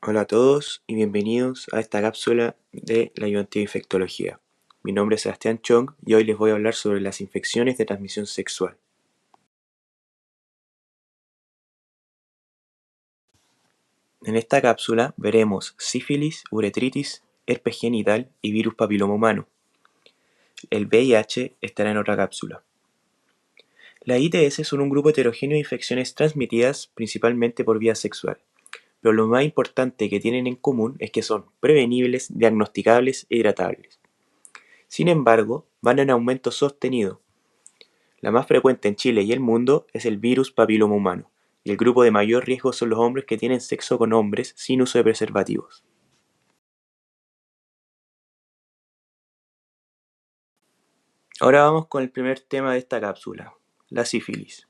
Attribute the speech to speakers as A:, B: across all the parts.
A: Hola a todos y bienvenidos a esta cápsula de la ayudante de infectología. Mi nombre es Sebastián Chong y hoy les voy a hablar sobre las infecciones de transmisión sexual. En esta cápsula veremos sífilis, uretritis, herpes genital y virus papiloma humano. El VIH estará en otra cápsula. Las ITS son un grupo heterogéneo de infecciones transmitidas principalmente por vía sexual, pero lo más importante que tienen en común es que son prevenibles, diagnosticables e tratables. Sin embargo, van en aumento sostenido. La más frecuente en Chile y el mundo es el virus papiloma humano, y el grupo de mayor riesgo son los hombres que tienen sexo con hombres sin uso de preservativos. Ahora vamos con el primer tema de esta cápsula, la sífilis.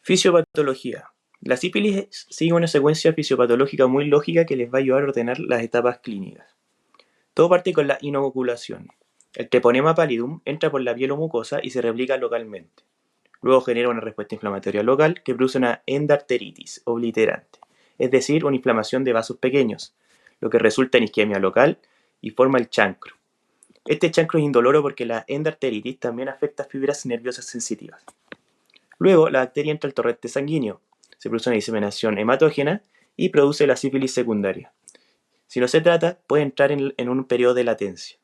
A: Fisiopatología. La sífilis sigue una secuencia fisiopatológica muy lógica que les va a ayudar a ordenar las etapas clínicas. Todo parte con la inoculación. El treponema pallidum entra por la piel o mucosa y se replica localmente. Luego genera una respuesta inflamatoria local que produce una endarteritis obliterante, es decir, una inflamación de vasos pequeños, lo que resulta en isquemia local y forma el chancro. Este chancro es indoloro porque la endarteritis también afecta fibras nerviosas sensitivas. Luego, la bacteria entra al torrente sanguíneo, se produce una diseminación hematógena y produce la sífilis secundaria. Si no se trata, puede entrar en un periodo de latencia,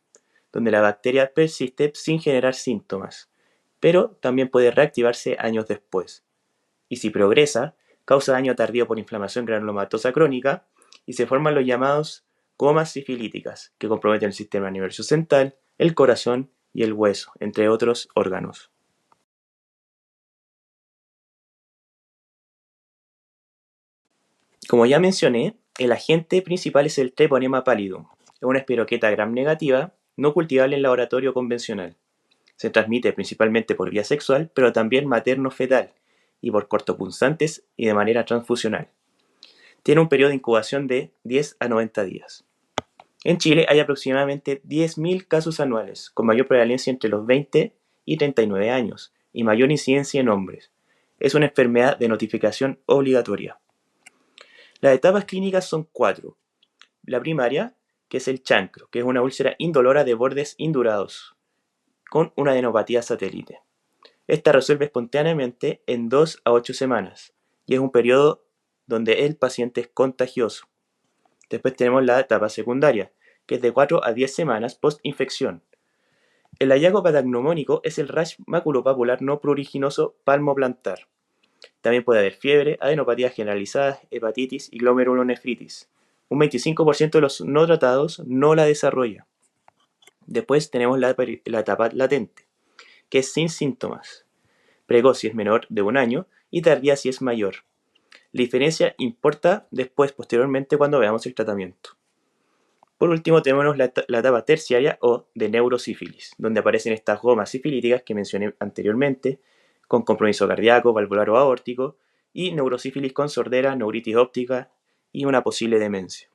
A: donde la bacteria persiste sin generar síntomas, pero también puede reactivarse años después. Y si progresa, causa daño tardío por inflamación granulomatosa crónica y se forman los llamados comas sifilíticas, que comprometen el sistema nervioso central, el corazón y el hueso, entre otros órganos. Como ya mencioné, el agente principal es el Treponema pallidum. Es una espiroqueta gram negativa, no cultivable en laboratorio convencional. Se transmite principalmente por vía sexual, pero también materno-fetal, y por cortopunzantes y de manera transfusional. Tiene un periodo de incubación de 10 a 90 días. En Chile hay aproximadamente 10.000 casos anuales, con mayor prevalencia entre los 20 y 39 años, y mayor incidencia en hombres. Es una enfermedad de notificación obligatoria. Las etapas clínicas son 4. La primaria, que es el chancro, que es una úlcera indolora de bordes indurados, con una adenopatía satélite. Esta resuelve espontáneamente en 2 a 8 semanas, y es un periodo donde el paciente es contagioso. Después tenemos la etapa secundaria, que es de 4 a 10 semanas post-infección. El hallazgo patognomónico es el rash maculopapular no pruriginoso palmoplantar. También puede haber fiebre, adenopatías generalizadas, hepatitis y glomerulonefritis. Un 25% de los no tratados no la desarrolla. Después tenemos la etapa latente, que es sin síntomas. Precoz si es menor de 1 año y tardía si es mayor. La diferencia importa después, posteriormente, cuando veamos el tratamiento. Por último tenemos la etapa terciaria o de neurosífilis, donde aparecen estas gomas sifilíticas que mencioné anteriormente, con compromiso cardíaco, valvular o aórtico, y neurosífilis con sordera, neuritis óptica y una posible demencia.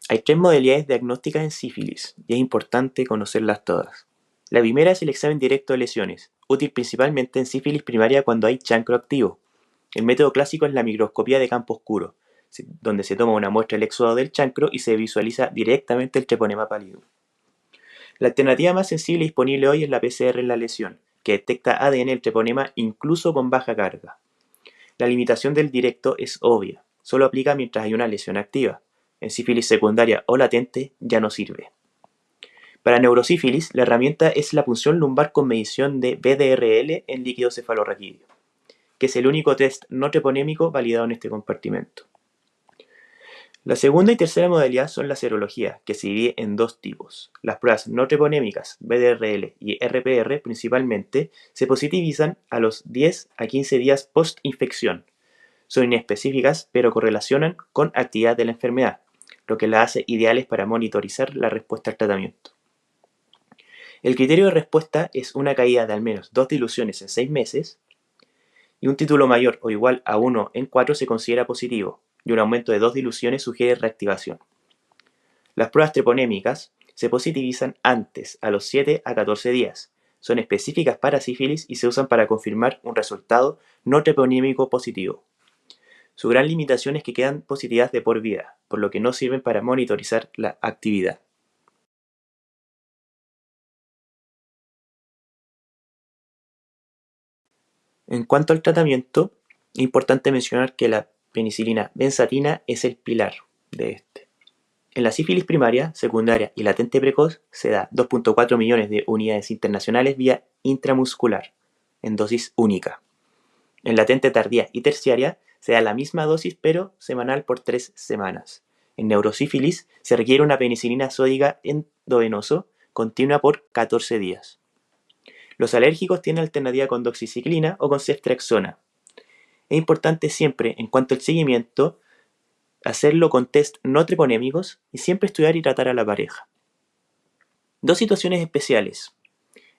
A: Hay 3 modalidades diagnósticas en sífilis y es importante conocerlas todas. La primera es el examen directo de lesiones, útil principalmente en sífilis primaria cuando hay chancro activo. El método clásico es la microscopía de campo oscuro, donde se toma una muestra del exudado del chancro y se visualiza directamente el treponema pallidum. La alternativa más sensible y disponible hoy es la PCR en la lesión, que detecta ADN del treponema incluso con baja carga. La limitación del directo es obvia, solo aplica mientras hay una lesión activa. En sífilis secundaria o latente ya no sirve. Para neurosífilis, la herramienta es la punción lumbar con medición de BDRL en líquido cefalorraquídeo, que es el único test no treponémico validado en este compartimento. La segunda y tercera modalidad son la serología, que se divide en 2 tipos. Las pruebas no treponémicas, BDRL y RPR principalmente, se positivizan a los 10 a 15 días post-infección. Son inespecíficas, pero correlacionan con actividad de la enfermedad, lo que las hace ideales para monitorizar la respuesta al tratamiento. El criterio de respuesta es una caída de al menos 2 diluciones en 6 meses, y un título mayor o igual a 1 en 4 se considera positivo, y un aumento de 2 diluciones sugiere reactivación. Las pruebas treponémicas se positivizan antes, a los 7 a 14 días. Son específicas para sífilis y se usan para confirmar un resultado no treponímico positivo. Su gran limitación es que quedan positivas de por vida, por lo que no sirven para monitorizar la actividad. En cuanto al tratamiento, es importante mencionar que la penicilina benzatina es el pilar de este. En la sífilis primaria, secundaria y latente precoz se da 2.4 millones de unidades internacionales vía intramuscular, en dosis única. En latente tardía y terciaria se da la misma dosis pero semanal por 3 semanas. En neurosífilis se requiere una penicilina sódica endovenoso continua por 14 días. Los alérgicos tienen alternativa con doxiciclina o con ceftriaxona. Es importante siempre, en cuanto al seguimiento, hacerlo con test no treponémicos y siempre estudiar y tratar a la pareja. Dos situaciones especiales.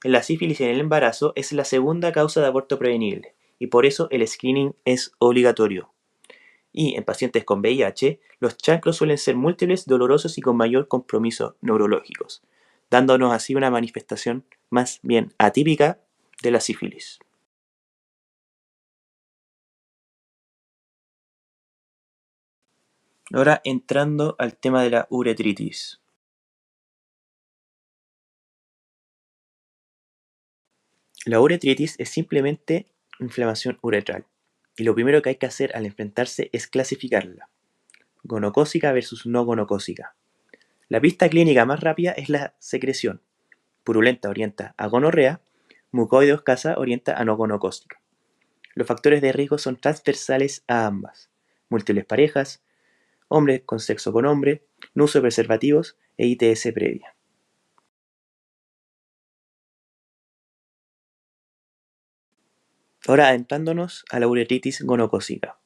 A: En la sífilis y en el embarazo es la segunda causa de aborto prevenible y por eso el screening es obligatorio. Y en pacientes con VIH, los chancros suelen ser múltiples, dolorosos y con mayor compromiso neurológicos, dándonos así una manifestación más bien atípica de la sífilis. Ahora entrando al tema de la uretritis. La uretritis es simplemente inflamación uretral y lo primero que hay que hacer al enfrentarse es clasificarla, gonocócica versus no gonocócica. La pista clínica más rápida es la secreción. Purulenta orienta a gonorrea, mucoide o escasa orienta a no gonocócica. Los factores de riesgo son transversales a ambas: múltiples parejas, hombre con sexo con hombre, no uso de preservativos e ITS previa. Ahora adentrándonos a la uretritis gonocócica.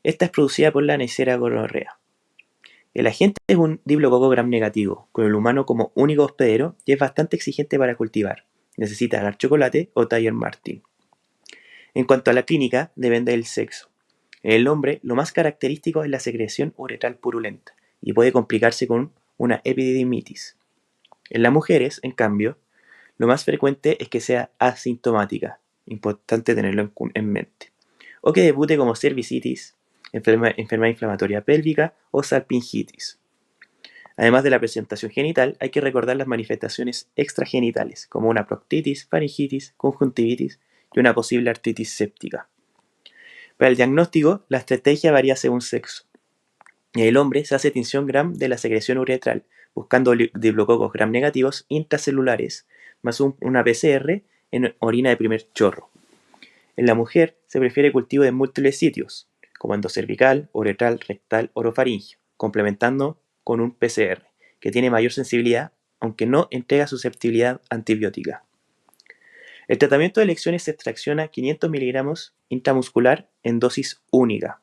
A: Esta es producida por la Neisseria gonorrea. El agente es un diplococo gram negativo, con el humano como único hospedero y es bastante exigente para cultivar. Necesita dar chocolate o Tiger Martin. En cuanto a la clínica, depende del sexo. En el hombre, lo más característico es la secreción uretral purulenta y puede complicarse con una epididimitis. En las mujeres, en cambio, lo más frecuente es que sea asintomática, importante tenerlo en mente, o que debute como cervicitis, enfermedad inflamatoria pélvica o salpingitis. Además de la presentación genital, hay que recordar las manifestaciones extragenitales, como una proctitis, faringitis, conjuntivitis y una posible artritis séptica. Para el diagnóstico, la estrategia varía según sexo. En el hombre se hace tinción gram de la secreción uretral, buscando diplococos gram negativos intracelulares, más una PCR en orina de primer chorro. En la mujer se prefiere cultivo de múltiples sitios, como endocervical, uretral, rectal, orofaringio, complementando con un PCR, que tiene mayor sensibilidad, aunque no entrega susceptibilidad antibiótica. El tratamiento de elección es extracciona 500 miligramos intramuscular en dosis única,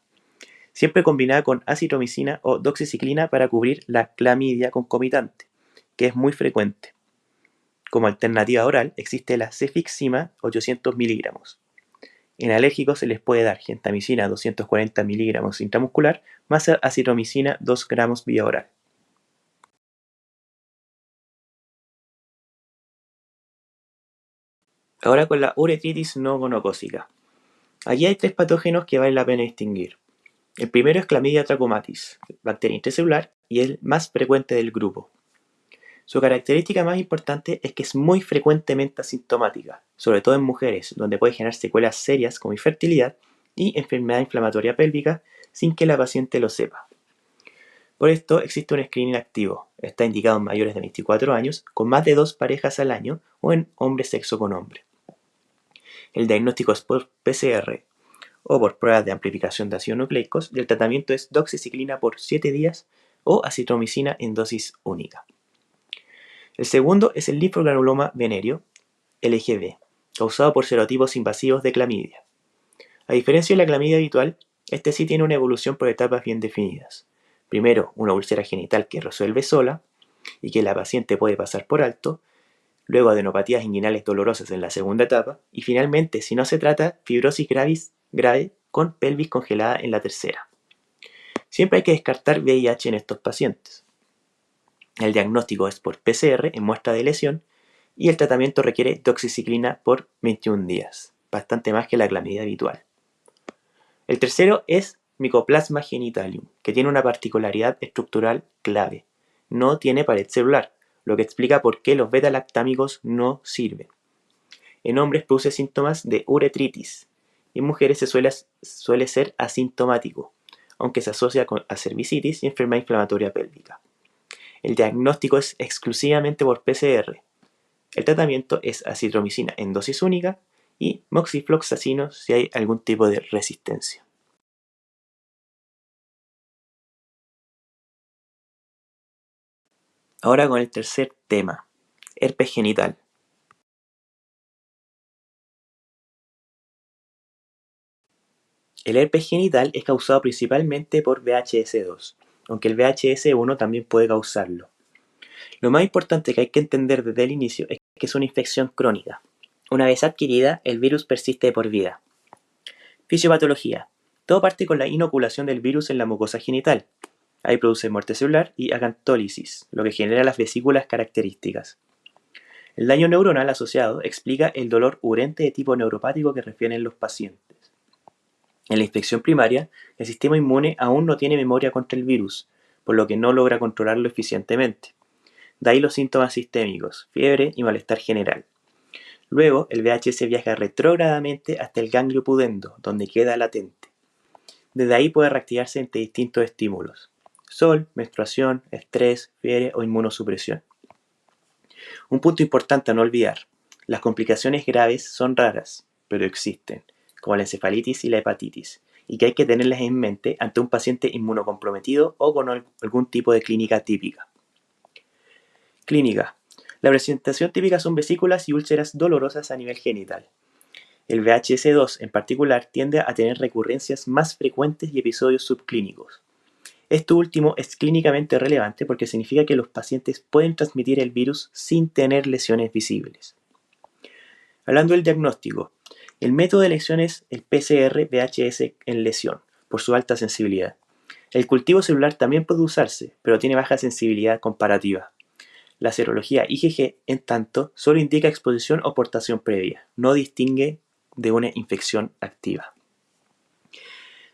A: siempre combinada con acitromicina o doxiciclina para cubrir la clamidia concomitante, que es muy frecuente. Como alternativa oral existe la cefixima 800 miligramos. En alérgicos se les puede dar gentamicina 240 miligramos intramuscular más acitromicina 2 gramos vía oral. Ahora con la uretritis no gonocócica. Allí hay 3 patógenos que vale la pena distinguir. El primero es Chlamydia trachomatis, bacteria intracelular y el más frecuente del grupo. Su característica más importante es que es muy frecuentemente asintomática, sobre todo en mujeres, donde puede generar secuelas serias como infertilidad y enfermedad inflamatoria pélvica sin que la paciente lo sepa. Por esto existe un screening activo. Está indicado en mayores de 24 años, con más de 2 parejas al año o en hombre sexo con hombre. El diagnóstico es por PCR o por pruebas de amplificación de ácidos nucleicos y el tratamiento es doxiciclina por 7 días o acitromicina en dosis única. El segundo es el linfogranuloma venéreo, LGV, causado por serotipos invasivos de clamidia. A diferencia de la clamidia habitual, este sí tiene una evolución por etapas bien definidas. Primero, una úlcera genital que resuelve sola y que la paciente puede pasar por alto, luego adenopatías inguinales dolorosas en la segunda etapa y finalmente, si no se trata, fibrosis grave con pelvis congelada en la tercera. Siempre hay que descartar VIH en estos pacientes. El diagnóstico es por PCR en muestra de lesión y el tratamiento requiere doxiciclina por 21 días, bastante más que la clamidia habitual. El tercero es Mycoplasma genitalium, que tiene una particularidad estructural clave. No tiene pared celular, lo que explica por qué los beta-lactámicos no sirven. En hombres produce síntomas de uretritis y en mujeres suele ser asintomático, aunque se asocia a cervicitis y enfermedad inflamatoria pélvica. El diagnóstico es exclusivamente por PCR. El tratamiento es acitromicina en dosis única y moxifloxacino si hay algún tipo de resistencia. Ahora con el tercer tema, herpes genital. El herpes genital es causado principalmente por VHS2, aunque el VHS1 también puede causarlo. Lo más importante que hay que entender desde el inicio es que es una infección crónica. Una vez adquirida, el virus persiste de por vida. Fisiopatología. Todo parte con la inoculación del virus en la mucosa genital. Ahí produce muerte celular y acantólisis, lo que genera las vesículas características. El daño neuronal asociado explica el dolor urente de tipo neuropático que refieren los pacientes. En la infección primaria, el sistema inmune aún no tiene memoria contra el virus, por lo que no logra controlarlo eficientemente. De ahí los síntomas sistémicos, fiebre y malestar general. Luego, el VHS viaja retrógradamente hasta el ganglio pudendo, donde queda latente. Desde ahí puede reactivarse ante distintos estímulos: sol, menstruación, estrés, fiebre o inmunosupresión. Un punto importante a no olvidar: las complicaciones graves son raras, pero existen, como la encefalitis y la hepatitis, y que hay que tenerlas en mente ante un paciente inmunocomprometido o con algún tipo de clínica típica. Clínica. La presentación típica son vesículas y úlceras dolorosas a nivel genital. El VHS2 en particular tiende a tener recurrencias más frecuentes y episodios subclínicos. Esto último es clínicamente relevante porque significa que los pacientes pueden transmitir el virus sin tener lesiones visibles. Hablando del diagnóstico, el método de elección es el PCR-VHS en lesión, por su alta sensibilidad. El cultivo celular también puede usarse, pero tiene baja sensibilidad comparativa. La serología IgG, en tanto, solo indica exposición o portación previa, no distingue de una infección activa.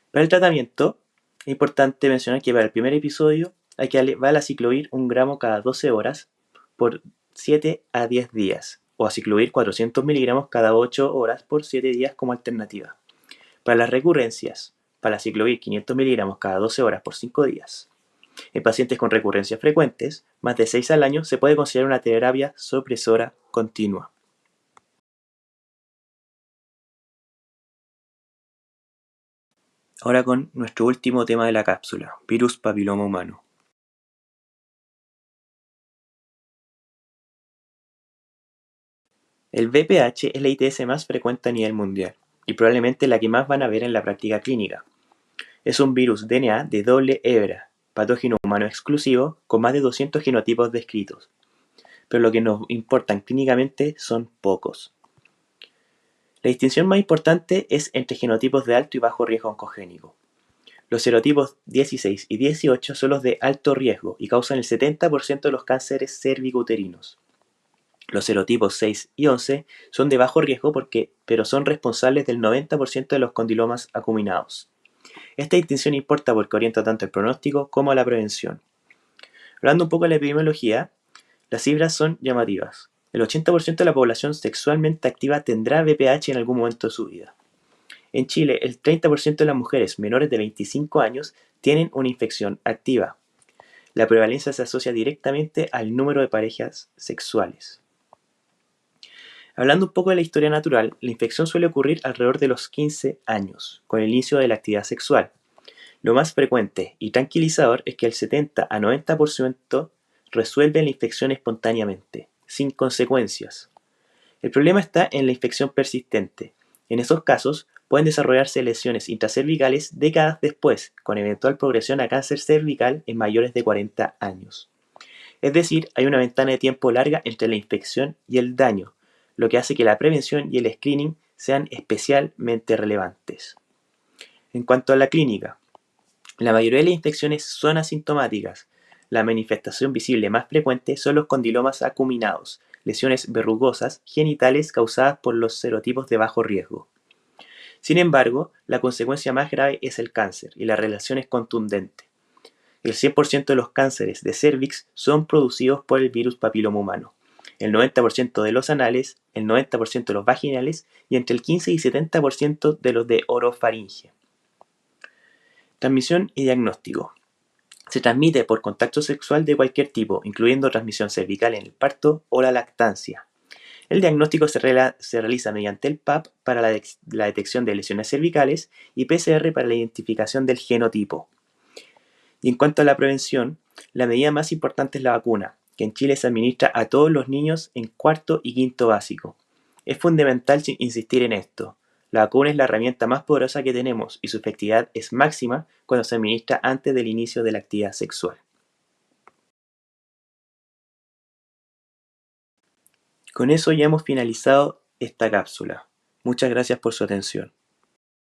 A: Para el tratamiento, es importante mencionar que para el primer episodio hay que darle valaciclovir 1 gramo cada 12 horas por 7 a 10 días, o aciclovir 400 miligramos cada 8 horas por 7 días como alternativa. Para las recurrencias, valaciclovir 500 miligramos cada 12 horas por 5 días. En pacientes con recurrencias frecuentes, más de 6 al año, se puede considerar una terapia supresora continua. Ahora con nuestro último tema de la cápsula, virus papiloma humano. El VPH es la ITS más frecuente a nivel mundial y probablemente la que más van a ver en la práctica clínica. Es un virus DNA de doble hebra, patógeno humano exclusivo, con más de 200 genotipos descritos, pero lo que nos importan clínicamente son pocos. La distinción más importante es entre genotipos de alto y bajo riesgo oncogénico. Los serotipos 16 y 18 son los de alto riesgo y causan el 70% de los cánceres cervicouterinos. Los serotipos 6 y 11 son de bajo riesgo pero son responsables del 90% de los condilomas acuminados. Esta distinción importa porque orienta tanto el pronóstico como la prevención. Hablando un poco de la epidemiología, las cifras son llamativas. El 80% de la población sexualmente activa tendrá VPH en algún momento de su vida. En Chile, el 30% de las mujeres menores de 25 años tienen una infección activa. La prevalencia se asocia directamente al número de parejas sexuales. Hablando un poco de la historia natural, la infección suele ocurrir alrededor de los 15 años, con el inicio de la actividad sexual. Lo más frecuente y tranquilizador es que el 70 a 90% resuelve la infección espontáneamente, sin consecuencias. El problema está en la infección persistente. En esos casos, pueden desarrollarse lesiones intracervicales décadas después, con eventual progresión a cáncer cervical en mayores de 40 años. Es decir, hay una ventana de tiempo larga entre la infección y el daño, lo que hace que la prevención y el screening sean especialmente relevantes. En cuanto a la clínica, la mayoría de las infecciones son asintomáticas. La manifestación visible más frecuente son los condilomas acuminados, lesiones verrugosas genitales causadas por los serotipos de bajo riesgo. Sin embargo, la consecuencia más grave es el cáncer, y la relación es contundente. El 100% de los cánceres de cérvix son producidos por el virus papiloma humano, el 90% de los anales, el 90% de los vaginales y entre el 15 y 70% de los de orofaringe. Transmisión y diagnóstico. Se transmite por contacto sexual de cualquier tipo, incluyendo transmisión cervical en el parto o la lactancia. El diagnóstico se realiza mediante el PAP para la detección de lesiones cervicales y PCR para la identificación del genotipo. Y en cuanto a la prevención, la medida más importante es la vacuna, que en Chile se administra a todos los niños en cuarto y quinto básico. Es fundamental insistir en esto. La vacuna es la herramienta más poderosa que tenemos y su efectividad es máxima cuando se administra antes del inicio de la actividad sexual. Con eso ya hemos finalizado esta cápsula. Muchas gracias por su atención.